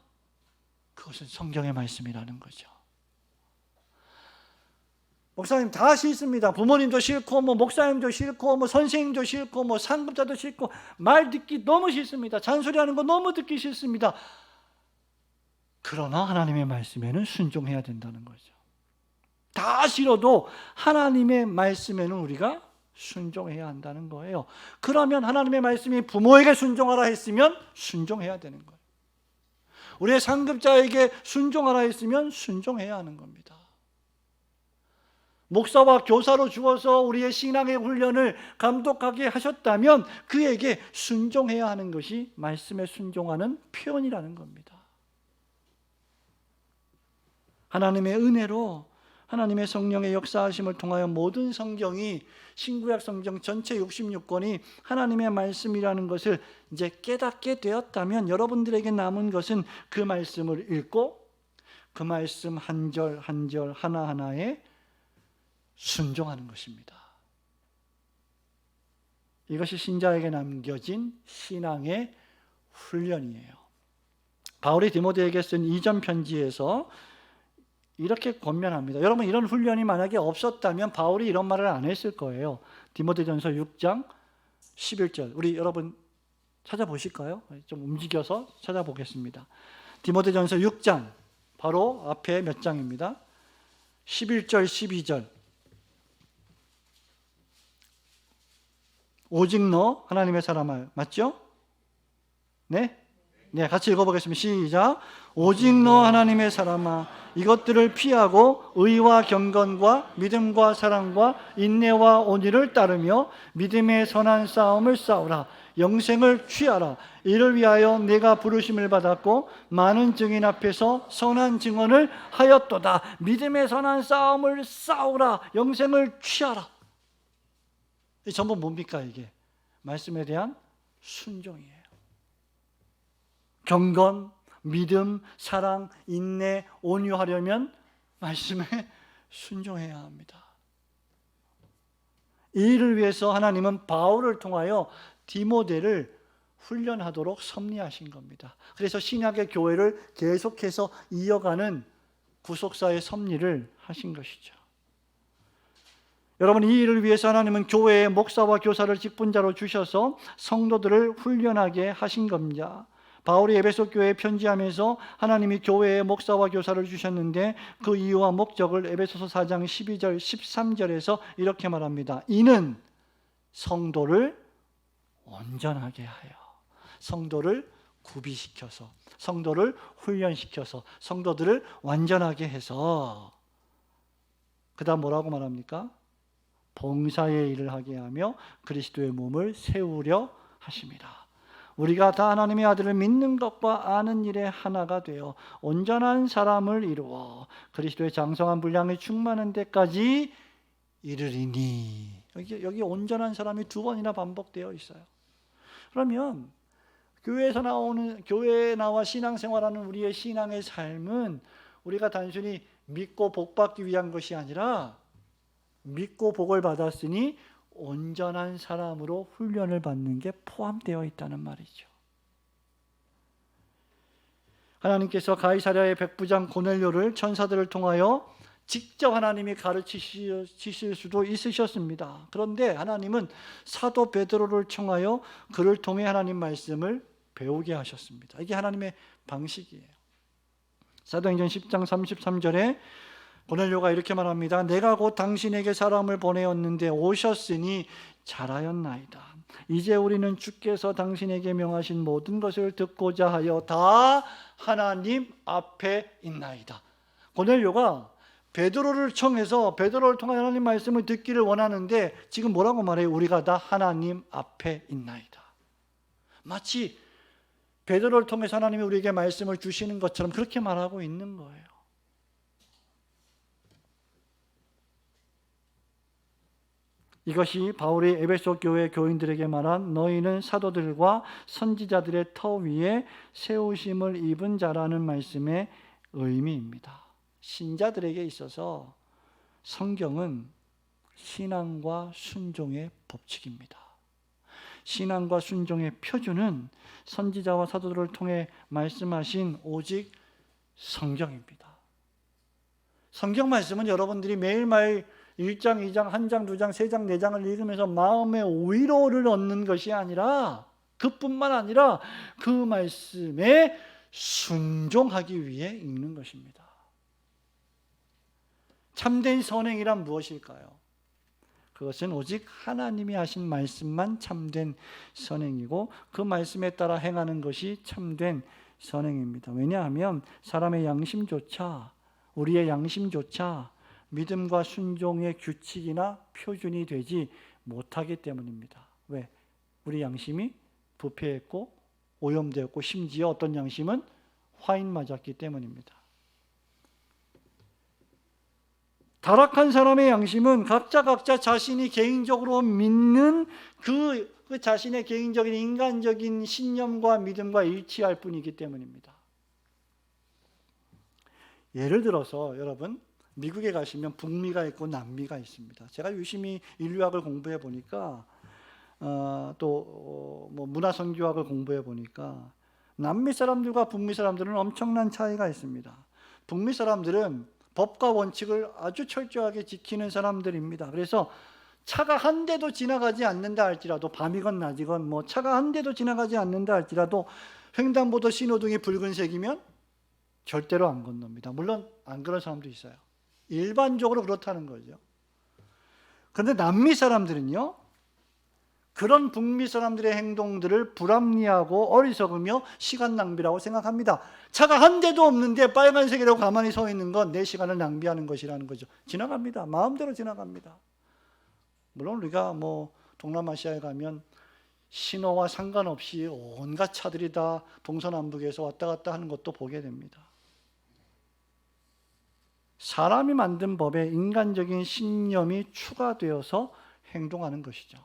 그것은 성경의 말씀이라는 거죠. 목사님 다 싫습니다. 부모님도 싫고 목사님도 싫고 선생님도 싫고 상급자도 싫고 말 듣기 너무 싫습니다. 잔소리하는 거 너무 듣기 싫습니다. 그러나 하나님의 말씀에는 순종해야 된다는 거죠. 다 싫어도 하나님의 말씀에는 우리가 순종해야 한다는 거예요. 그러면 하나님의 말씀이 부모에게 순종하라 했으면 순종해야 되는 거예요. 우리의 상급자에게 순종하라 했으면 순종해야 하는 겁니다. 목사와 교사로 주어서 우리의 신앙의 훈련을 감독하게 하셨다면 그에게 순종해야 하는 것이 말씀에 순종하는 표현이라는 겁니다. 하나님의 은혜로 하나님의 성령의 역사하심을 통하여 모든 성경이, 신구약 성경 전체 66권이 하나님의 말씀이라는 것을 이제 깨닫게 되었다면 여러분들에게 남은 것은 그 말씀을 읽고 그 말씀 한 절 한 절 하나하나에 순종하는 것입니다. 이것이 신자에게 남겨진 신앙의 훈련이에요. 바울이 디모데에게 쓴 이전 편지에서 이렇게 권면합니다. 여러분, 이런 훈련이 만약에 없었다면 바울이 이런 말을 안 했을 거예요. 디모데전서 6장 11절. 우리 여러분 찾아보실까요? 좀 움직여서 찾아보겠습니다. 디모데전서 6장 바로 앞에 몇 장입니다. 11절 12절. 오직 너 하나님의 사람아, 맞죠? 네? 네, 같이 읽어보겠습니다. 시작. 오직 너 하나님의 사람아, 이것들을 피하고 의와 경건과 믿음과 사랑과 인내와 온유를 따르며 믿음의 선한 싸움을 싸우라. 영생을 취하라. 이를 위하여 내가 부르심을 받았고 많은 증인 앞에서 선한 증언을 하였도다. 믿음의 선한 싸움을 싸우라. 영생을 취하라. 이 전부 뭡니까? 이게 말씀에 대한 순종이에요. 경건, 믿음, 사랑, 인내, 온유하려면 말씀에 순종해야 합니다. 이 일을 위해서 하나님은 바울을 통하여 디모데를 훈련하도록 섭리하신 겁니다. 그래서 신약의 교회를 계속해서 이어가는 구속사의 섭리를 하신 것이죠. 여러분, 이 일을 위해서 하나님은 교회에 목사와 교사를 직분자로 주셔서 성도들을 훈련하게 하신 겁니다. 바울이 에베소 교회에 편지하면서 하나님이 교회에 목사와 교사를 주셨는데 그 이유와 목적을 에베소서 4장 12절 13절에서 이렇게 말합니다. 이는 성도를 온전하게 하여, 성도를 구비시켜서, 성도를 훈련시켜서, 성도들을 완전하게 해서, 그 다음 뭐라고 말합니까? 봉사의 일을 하게 하며 그리스도의 몸을 세우려 하심이라. 우리가 다 하나님의 아들을 믿는 것과 아는 일에 하나가 되어 온전한 사람을 이루어 그리스도의 장성한 분량에 충만한 데까지 이르리니. 여기 온전한 사람이 두 번이나 반복되어 있어요. 그러면 교회에 나와 신앙생활하는 우리의 신앙의 삶은 우리가 단순히 믿고 복받기 위한 것이 아니라 믿고 복을 받았으니 온전한 사람으로 훈련을 받는 게 포함되어 있다는 말이죠. 하나님께서 가이사랴의 백부장 고넬료를 천사들을 통하여 직접 하나님이 가르치실 수도 있으셨습니다. 그런데 하나님은 사도 베드로를 청하여 그를 통해 하나님 말씀을 배우게 하셨습니다. 이게 하나님의 방식이에요. 사도행전 10장 33절에 고넬료가 이렇게 말합니다. 내가 곧 당신에게 사람을 보내었는데 오셨으니 잘하였나이다. 이제 우리는 주께서 당신에게 명하신 모든 것을 듣고자 하여 다 하나님 앞에 있나이다. 고넬료가 베드로를 청해서 베드로를 통해 하나님 말씀을 듣기를 원하는데 지금 뭐라고 말해요? 우리가 다 하나님 앞에 있나이다. 마치 베드로를 통해서 하나님이 우리에게 말씀을 주시는 것처럼 그렇게 말하고 있는 거예요. 이것이 바울이 에베소 교회 교인들에게 말한 너희는 사도들과 선지자들의 터 위에 세우심을 입은 자라는 말씀의 의미입니다. 신자들에게 있어서 성경은 신앙과 순종의 법칙입니다. 신앙과 순종의 표준은 선지자와 사도들을 통해 말씀하신 오직 성경입니다. 성경 말씀은 여러분들이 매일매일 1장, 2장, 1장, 2장, 3장, 4장을 읽으면서 마음의 위로를 얻는 것이 아니라 그뿐만 아니라 그 말씀에 순종하기 위해 읽는 것입니다. 참된 선행이란 무엇일까요? 그것은 오직 하나님이 하신 말씀만 참된 선행이고 그 말씀에 따라 행하는 것이 참된 선행입니다. 왜냐하면 사람의 양심조차 우리의 양심조차 믿음과 순종의 규칙이나 표준이 되지 못하기 때문입니다. 왜? 우리 양심이 부패했고 오염되었고 심지어 어떤 양심은 화인 맞았기 때문입니다. 타락한 사람의 양심은 각자 자신이 개인적으로 믿는 그 자신의 개인적인 인간적인 신념과 믿음과 일치할 뿐이기 때문입니다. 예를 들어서 여러분 미국에 가시면 북미가 있고 남미가 있습니다. 제가 유심히 인류학을 공부해 보니까 또 문화선교학을 공부해 보니까 남미 사람들과 북미 사람들은 엄청난 차이가 있습니다. 북미 사람들은 법과 원칙을 아주 철저하게 지키는 사람들입니다. 그래서 차가 한 대도 지나가지 않는다 할지라도 밤이건 낮이건 차가 한 대도 지나가지 않는다 할지라도 횡단보도 신호등이 붉은색이면 절대로 안 건넙니다. 물론 안 그런 사람도 있어요. 일반적으로 그렇다는 거죠. 그런데 남미 사람들은요, 그런 북미 사람들의 행동들을 불합리하고 어리석으며 시간 낭비라고 생각합니다. 차가 한 대도 없는데 빨간색이라고 가만히 서 있는 건 내 시간을 낭비하는 것이라는 거죠. 지나갑니다. 마음대로 지나갑니다. 물론 우리가 동남아시아에 가면 신호와 상관없이 온갖 차들이 다 동서남북에서 왔다 갔다 하는 것도 보게 됩니다. 사람이 만든 법에 인간적인 신념이 추가되어서 행동하는 것이죠.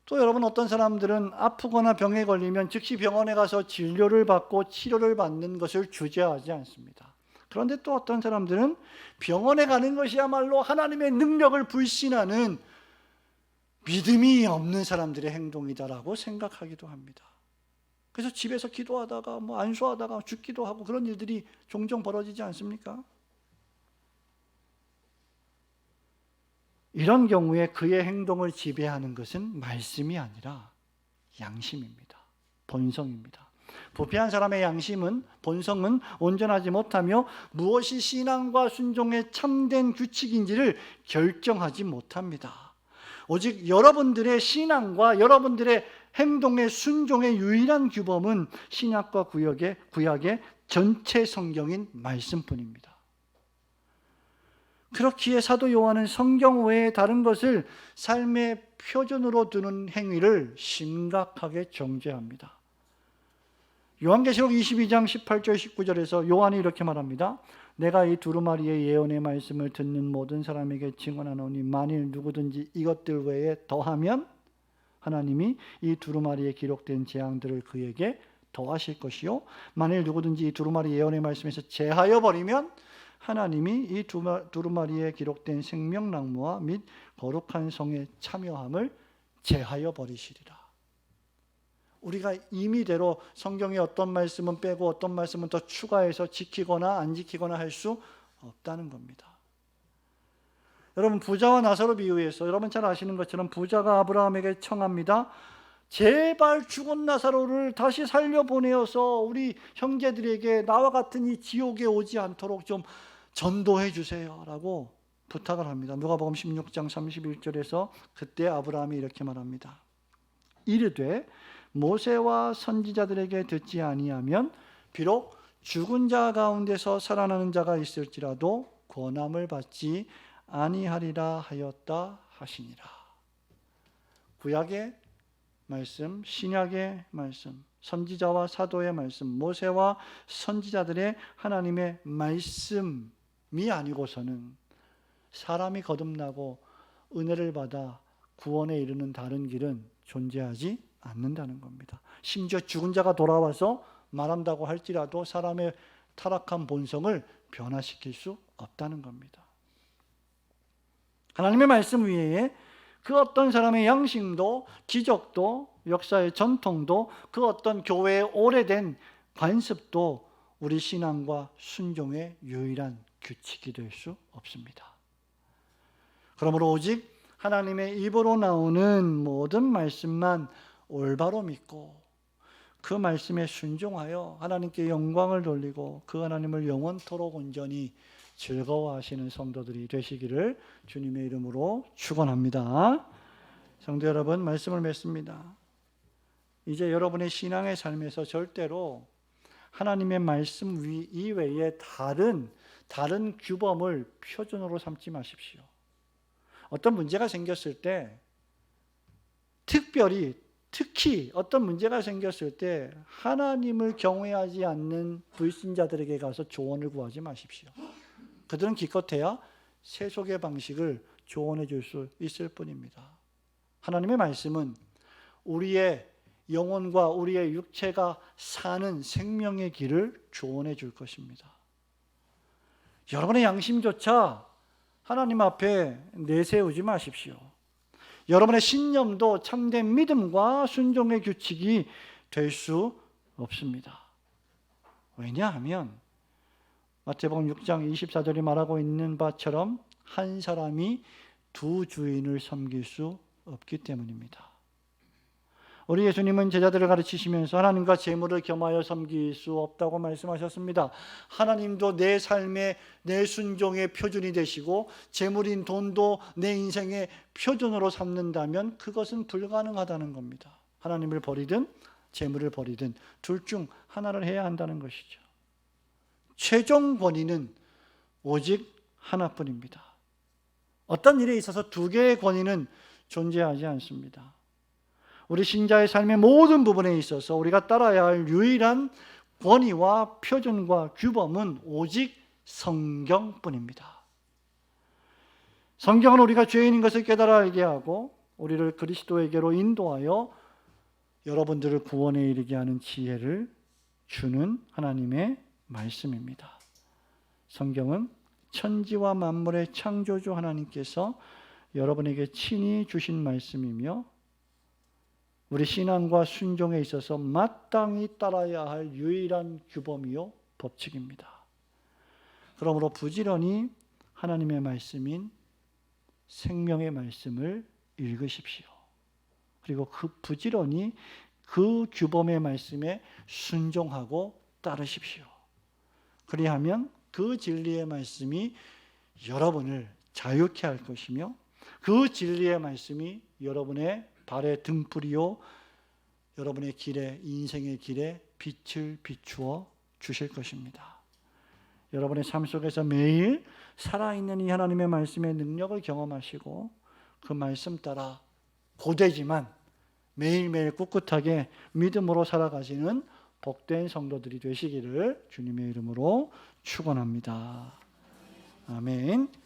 또 여러분 어떤 사람들은 아프거나 병에 걸리면 즉시 병원에 가서 진료를 받고 치료를 받는 것을 주저하지 않습니다. 그런데 또 어떤 사람들은 병원에 가는 것이야말로 하나님의 능력을 불신하는 믿음이 없는 사람들의 행동이다라고 생각하기도 합니다. 그래서 집에서 기도하다가 안수하다가 죽기도 하고 그런 일들이 종종 벌어지지 않습니까? 이런 경우에 그의 행동을 지배하는 것은 말씀이 아니라 양심입니다. 본성입니다. 부패한 사람의 양심은, 본성은 온전하지 못하며 무엇이 신앙과 순종의 참된 규칙인지를 결정하지 못합니다. 오직 여러분들의 신앙과 여러분들의 행동의 순종의 유일한 규범은 신약과 구약의 전체 성경인 말씀뿐입니다. 그렇기에 사도 요한은 성경 외에 다른 것을 삶의 표준으로 두는 행위를 심각하게 정죄합니다. 요한계시록 22장 18절 19절에서 요한이 이렇게 말합니다. 내가 이 두루마리의 예언의 말씀을 듣는 모든 사람에게 증언하노니 만일 누구든지 이것들 외에 더하면 하나님이 이 두루마리에 기록된 재앙들을 그에게 더하실 것이요 만일 누구든지 이 두루마리 예언의 말씀에서 제하여 버리면 하나님이 이 두루마리에 기록된 생명나무와 및 거룩한 성의 참여함을 제하여 버리시리라. 우리가 임의대로 성경에 어떤 말씀은 빼고 어떤 말씀은 더 추가해서 지키거나 안 지키거나 할 수 없다는 겁니다. 여러분, 부자와 나사로 비유해서 여러분 잘 아시는 것처럼 부자가 아브라함에게 청합니다. 제발 죽은 나사로를 다시 살려보내어서 우리 형제들에게 나와 같은 이 지옥에 오지 않도록 좀 전도해 주세요 라고 부탁을 합니다. 누가복음 16장 31절에서 그때 아브라함이 이렇게 말합니다. 이르되 모세와 선지자들에게 듣지 아니하면 비록 죽은 자 가운데서 살아나는 자가 있을지라도 권함을 받지 아니하리라 하였다 하시니라. 구약의 말씀, 신약의 말씀, 선지자와 사도의 말씀, 모세와 선지자들의 하나님의 말씀이 아니고서는 사람이 거듭나고 은혜를 받아 구원에 이르는 다른 길은 존재하지 않는다는 겁니다. 심지어 죽은 자가 돌아와서 말한다고 할지라도 사람의 타락한 본성을 변화시킬 수 없다는 겁니다. 하나님의 말씀 외에 그 어떤 사람의 양심도 기적도 역사의 전통도 그 어떤 교회의 오래된 관습도 우리 신앙과 순종의 유일한 규칙이 될 수 없습니다. 그러므로 오직 하나님의 입으로 나오는 모든 말씀만 올바로 믿고 그 말씀에 순종하여 하나님께 영광을 돌리고 그 하나님을 영원토록 온전히 즐거워하시는 성도들이 되시기를 주님의 이름으로 축원합니다. 성도 여러분, 말씀을 맺습니다. 이제 여러분의 신앙의 삶에서 절대로 하나님의 말씀 이외에 다른 규범을 표준으로 삼지 마십시오. 어떤 문제가 생겼을 때 특히 어떤 문제가 생겼을 때 하나님을 경외하지 않는 불신자들에게 가서 조언을 구하지 마십시오. 그들은 기껏해야 세속의 방식을 조언해 줄 수 있을 뿐입니다. 하나님의 말씀은 우리의 영혼과 우리의 육체가 사는 생명의 길을 조언해 줄 것입니다. 여러분의 양심조차 하나님 앞에 내세우지 마십시오. 여러분의 신념도 참된 믿음과 순종의 규칙이 될 수 없습니다. 왜냐하면 마태복음 6장 24절이 말하고 있는 바처럼 한 사람이 두 주인을 섬길 수 없기 때문입니다. 우리 예수님은 제자들을 가르치시면서 하나님과 재물을 겸하여 섬길 수 없다고 말씀하셨습니다. 하나님도 내 삶의 내 순종의 표준이 되시고 재물인 돈도 내 인생의 표준으로 삼는다면 그것은 불가능하다는 겁니다. 하나님을 버리든 재물을 버리든 둘 중 하나를 해야 한다는 것이죠. 최종 권위는 오직 하나뿐입니다. 어떤 일에 있어서 두 개의 권위는 존재하지 않습니다. 우리 신자의 삶의 모든 부분에 있어서 우리가 따라야 할 유일한 권위와 표준과 규범은 오직 성경뿐입니다. 성경은 우리가 죄인인 것을 깨달아 알게 하고 우리를 그리스도에게로 인도하여 여러분들을 구원에 이르게 하는 지혜를 주는 하나님의 말씀입니다. 성경은 천지와 만물의 창조주 하나님께서 여러분에게 친히 주신 말씀이며 우리 신앙과 순종에 있어서 마땅히 따라야 할 유일한 규범이요 법칙입니다. 그러므로 부지런히 하나님의 말씀인 생명의 말씀을 읽으십시오. 그리고 부지런히 그 규범의 말씀에 순종하고 따르십시오. 그리하면 그 진리의 말씀이 여러분을 자유케 할 것이며 그 진리의 말씀이 여러분의 발의 등불이요 여러분의 길에 인생의 길에 빛을 비추어 주실 것입니다. 여러분의 삶 속에서 매일 살아있는 이 하나님의 말씀의 능력을 경험하시고 그 말씀 따라 고되지만 매일매일 꿋꿋하게 믿음으로 살아가시는 복된 성도들이 되시기를 주님의 이름으로 축원합니다. 아멘.